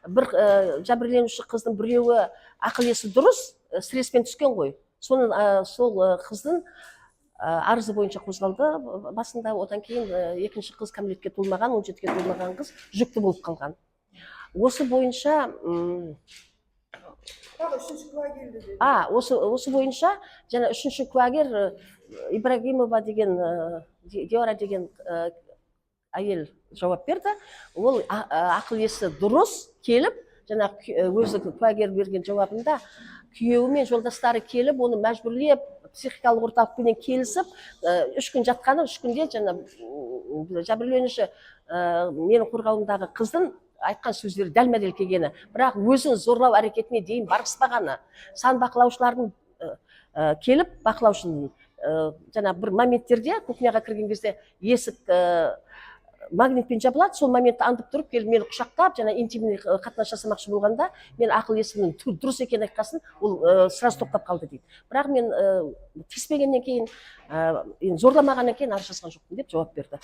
бір жәбірленуші қыздың біреуі ақыл есі дұрыс, стресспен түскен ғой. Сол қыздың арызы бойынша қозғалды басында, одан кейін екінші қыз кәмелетке толмаған, 17-ге толмаған қыз жүкті болып қалған. Осы бойынша осы бойынша және үшінші куәгер Ибрагимова деген Диора деген әйел жауап берді. Ол ақыл есі дұрыс келіп, жаңа өзі куәгер берген жауабында күйеуі мен жолдастары келіп, оны мәжбүрлеп, психикалық орталықпен келісіп, 3 күн жатқаны, 3 күнде жаңа жәбірленуші менің қорғауымдағы қыздың айтқан сөздері дәлме-дәл келгені, бірақ өзін зорлау әрекетіне дейін барғызбағаны, сан бақылаушылардың келіп бақылаушының жаңа бір моменттерде кухняға кірген кезде есік магнитпен жабылады, сол моментті аңдып тұрып келіп мені құшақтап, жаңа интимный қатынас жасамақшы болғанда, мен ақыл есімнің дұрыс екенін айтқасын, ол сразу тоқтап қалды дейді. Бірақ мен тиіспегеннен кейін, зорламағаннан кейін арыз жазған жоқпын деп жауап берді.